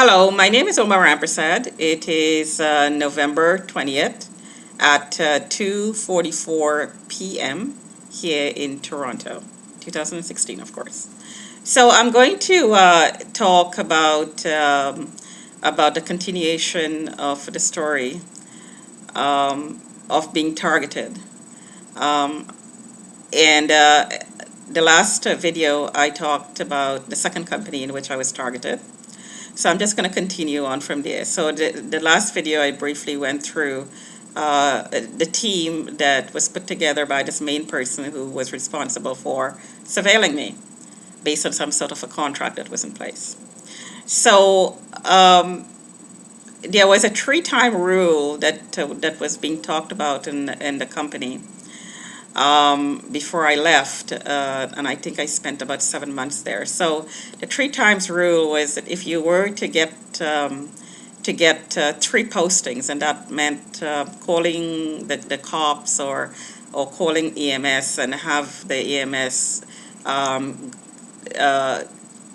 Hello, my name is Omar Rampersad. It is November 20th at 2:44 p.m. here in Toronto, 2016, of course. So I'm going to talk about the continuation of the story of being targeted. Um, and The last video I talked about the second company in which I was targeted. So I'm just going to continue on from there. So the last video I briefly went through the team that was put together by this main person who was responsible for surveilling me based on some sort of a contract that was in place. So there was a three-time rule that was being talked about in the company before I left, and I think I spent about 7 months there. So the three times rule was that if you were to get three postings, and that meant calling the cops or calling EMS and have the EMS uh,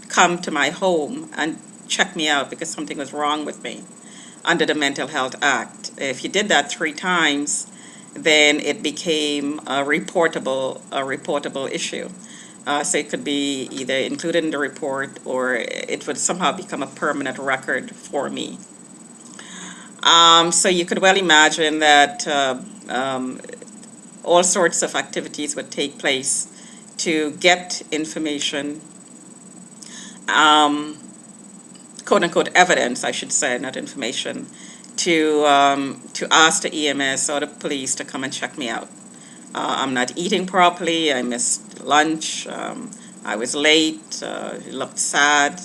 come to my home and check me out because something was wrong with me under the Mental Health Act. If you did that three times, then it became a reportable issue. So it could be either included in the report or it would somehow become a permanent record for me. So you could well imagine that all sorts of activities would take place to get information, um, quote unquote evidence, I should say, not information, to ask the EMS or the police to come and check me out. I'm not eating properly. I missed lunch. I was late. Looked sad.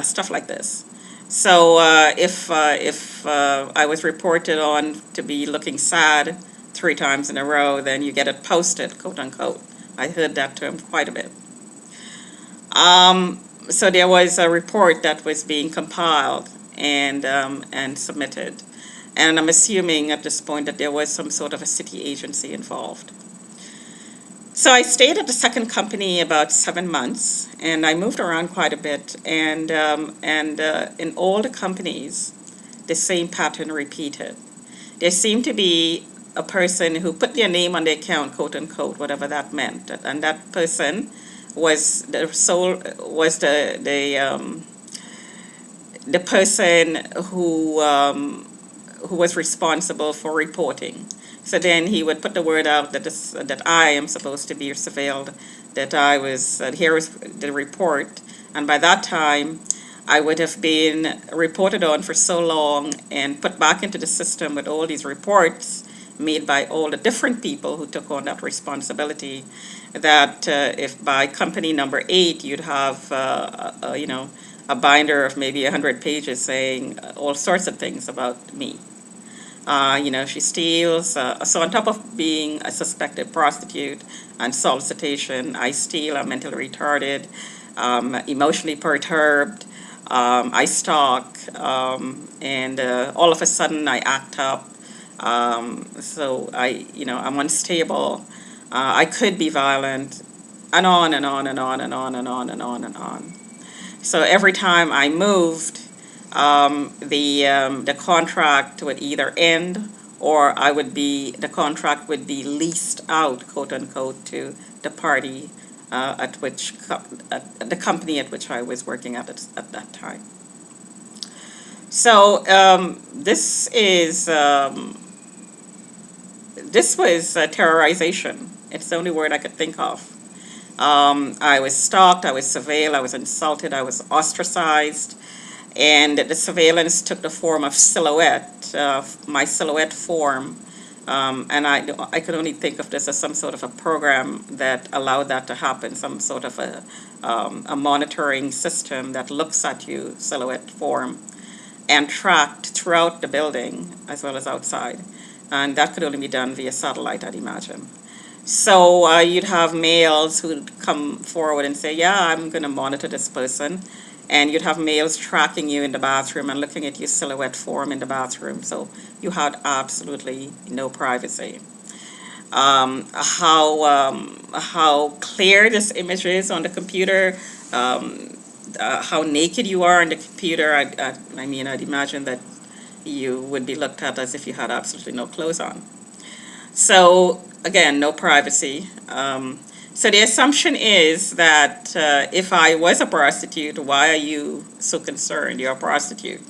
Stuff like this. So if I was reported on to be looking sad three times in a row, then you get it posted, quote unquote. I heard that term quite a bit. So there was a report that was being compiled and submitted, and I'm assuming at this point that there was some sort of a city agency involved. So I stayed at the second company about 7 months, and I moved around quite a bit. And in all the companies, the same pattern repeated. There seemed to be a person who put their name on the account, quote unquote, whatever that meant, and that person was the person who was responsible for reporting. So then he would put the word out that I am supposed to be surveilled, that here is the report, and by that time I would have been reported on for so long and put back into the system with all these reports made by all the different people who took on that responsibility, that if by company number 8 you'd have a binder of maybe 100 pages saying all sorts of things about me. She steals. So on top of being a suspected prostitute and solicitation, I steal. I'm mentally retarded, emotionally perturbed. I stalk, and all of a sudden I act up. I'm unstable. I could be violent, and on and on and on and on and on and on and on. So every time I moved, the contract would either end or the contract would be leased out, quote unquote, to the party at the company at which I was working at that time. So this was terrorization. It's the only word I could think of. I was stalked, I was surveilled, I was insulted, I was ostracized, and the surveillance took the form of silhouette, my silhouette form, and I could only think of this as some sort of a program that allowed that to happen, some sort of a monitoring system that looks at you, silhouette form, and tracked throughout the building as well as outside. And that could only be done via satellite, I'd imagine. So you'd have males who'd come forward and say, yeah, I'm going to monitor this person. And you'd have males tracking you in the bathroom and looking at your silhouette form in the bathroom. So you had absolutely no privacy. How clear this image is on the computer how naked you are on the computer, I mean, I'd imagine that you would be looked at as if you had absolutely no clothes on. So again, no privacy. So the assumption is that if I was a prostitute, why are you so concerned? You're a prostitute.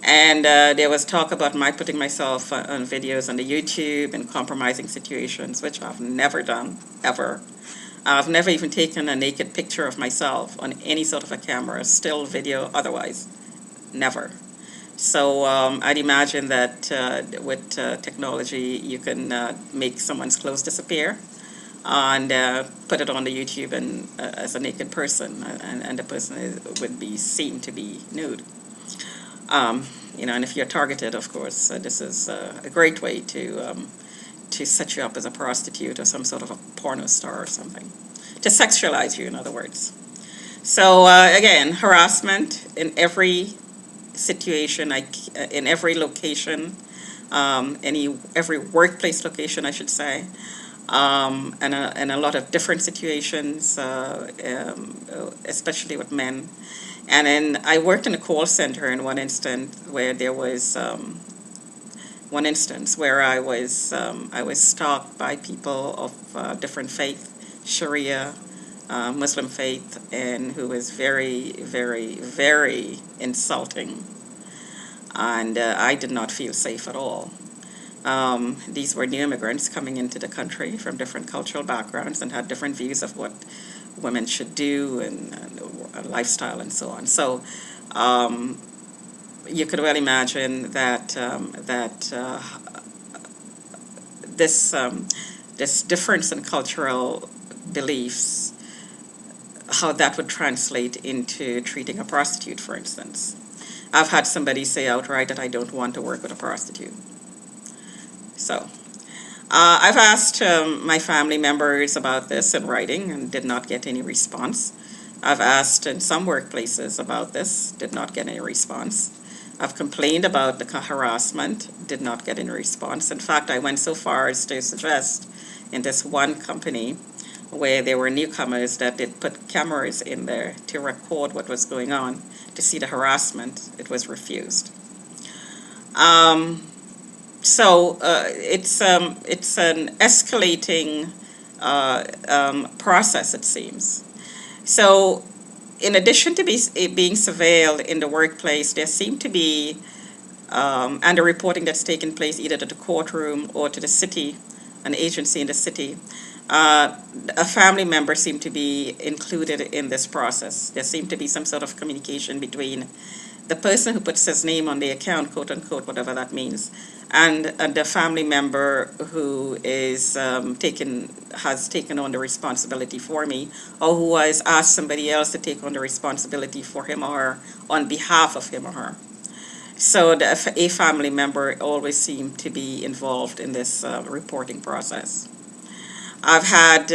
And there was talk about my putting myself on videos on the YouTube and compromising situations, which I've never done, ever. I've never even taken a naked picture of myself on any sort of a camera, still video, otherwise, never. So I'd imagine that with technology, you can make someone's clothes disappear and put it on the YouTube and as a naked person, and the person would be seen to be nude. And if you're targeted, of course, this is a great way to set you up as a prostitute or some sort of a porno star or something, to sexualize you, in other words. So again, harassment in every situation, in every location, every workplace location, I should say, and a lot of different situations, especially with men. And then I worked in a call center in one instance where there was one instance where I was stalked by people of different faith, Sharia, Muslim faith, and who was very, very, very insulting. And I did not feel safe at all. These were new immigrants coming into the country from different cultural backgrounds and had different views of what women should do and lifestyle and so on. So you could well imagine that this difference in cultural beliefs, how that would translate into treating a prostitute, for instance. I've had somebody say outright that I don't want to work with a prostitute. So I've asked my family members about this in writing and did not get any response. I've asked in some workplaces about this, did not get any response. I've complained about the harassment, did not get any response. In fact, I went so far as to suggest in this one company where there were newcomers that they'd put cameras in there to record what was going on, to see the harassment. It was refused. So it's an escalating process, it seems. So in addition to being surveilled in the workplace, there seem to be, and the reporting that's taken place either to the courtroom or to the city, an agency in the city, a family member seemed to be included in this process. There seemed to be some sort of communication between the person who puts his name on the account, quote unquote, whatever that means, and the family member who is has taken on the responsibility for me, or who has asked somebody else to take on the responsibility for him or her on behalf of him or her. So a family member always seemed to be involved in this reporting process. I've had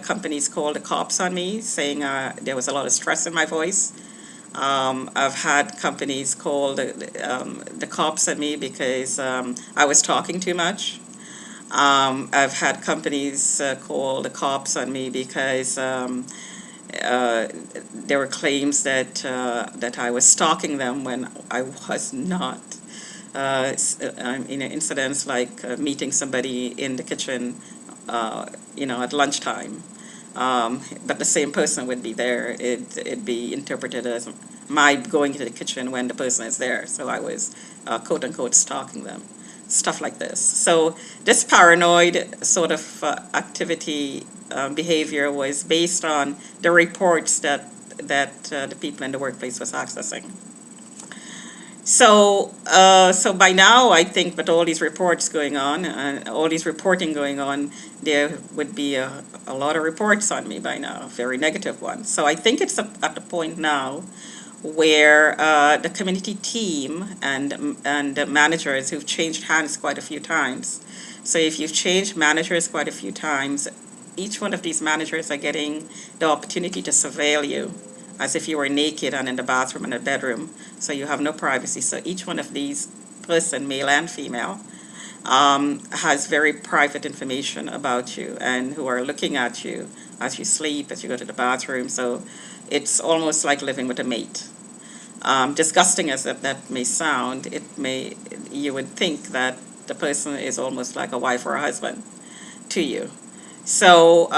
companies call the cops on me, saying there was a lot of stress in my voice. I've had companies call the cops at me because I was talking too much. I've had companies call the cops on me because there were claims that I was stalking them when I was not. In incidents like meeting somebody in the kitchen, at lunchtime. But the same person would be there. It'd be interpreted as my going to the kitchen when the person is there. So I was, quote unquote, stalking them. Stuff like this. So this paranoid sort of activity, behavior was based on the reports that the people in the workplace was accessing. So by now, I think with all these reports going on and all these reporting going on, there would be a lot of reports on me by now, very negative ones. So I think it's at the point now where the community team and managers who've changed hands quite a few times. So if you've changed managers quite a few times, each one of these managers are getting the opportunity to surveil you as if you were naked and in the bathroom and the bedroom, so you have no privacy. So each one of these person, male and female, has very private information about you and who are looking at you as you sleep, as you go to the bathroom. So it's almost like living with a mate. Disgusting as that may sound, you would think that the person is almost like a wife or a husband to you. So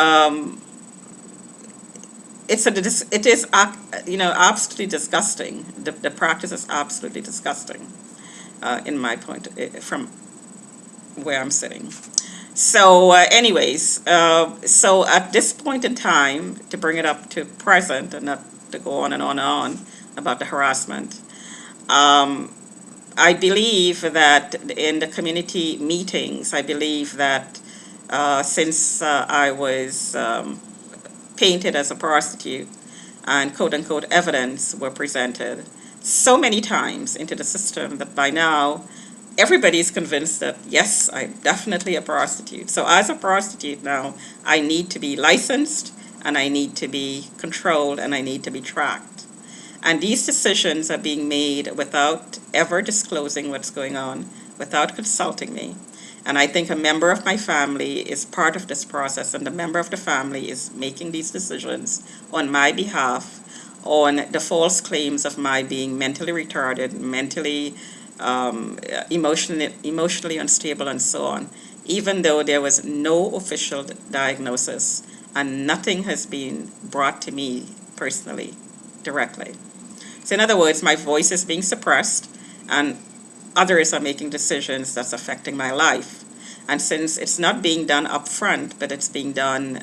it is absolutely disgusting. The practice is absolutely disgusting in my point from where I'm sitting. So, so at this point in time, to bring it up to present and not to go on and on and on about the harassment, I believe that in the community meetings, I believe that since I was painted as a prostitute and quote unquote evidence were presented so many times into the system that by now everybody's convinced that yes, I'm definitely a prostitute. So as a prostitute now, I need to be licensed and I need to be controlled and I need to be tracked. And these decisions are being made without ever disclosing what's going on, without consulting me. And I think a member of my family is part of this process, and the member of the family is making these decisions on my behalf on the false claims of my being mentally retarded, mentally, emotionally unstable, and so on, even though there was no official diagnosis and nothing has been brought to me personally, directly. So in other words, my voice is being suppressed and others are making decisions that's affecting my life. And since it's not being done up front, but it's being done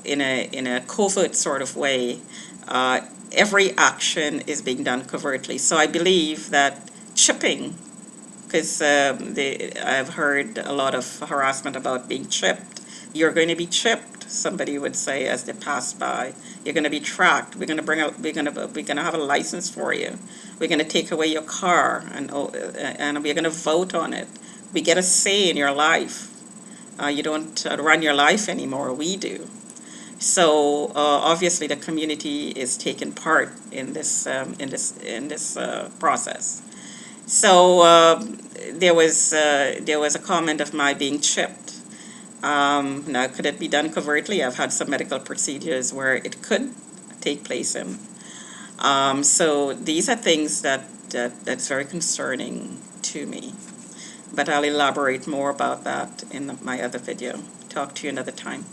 in a covert sort of way, every action is being done covertly. So I believe that chipping, because I've heard a lot of harassment about being chipped. You're going to be chipped, somebody would say as they pass by. You're going to be tracked. We're going to have a license for you. We're going to take away your car and we're going to vote on it. We get a say in your life. You don't run your life anymore. We do. So obviously, the community is taking part in this process. So there was a comment of my being chipped. Now, could it be done covertly? I've had some medical procedures where it could take place in. So these are things that's very concerning to me. But I'll elaborate more about that in my other video. Talk to you another time.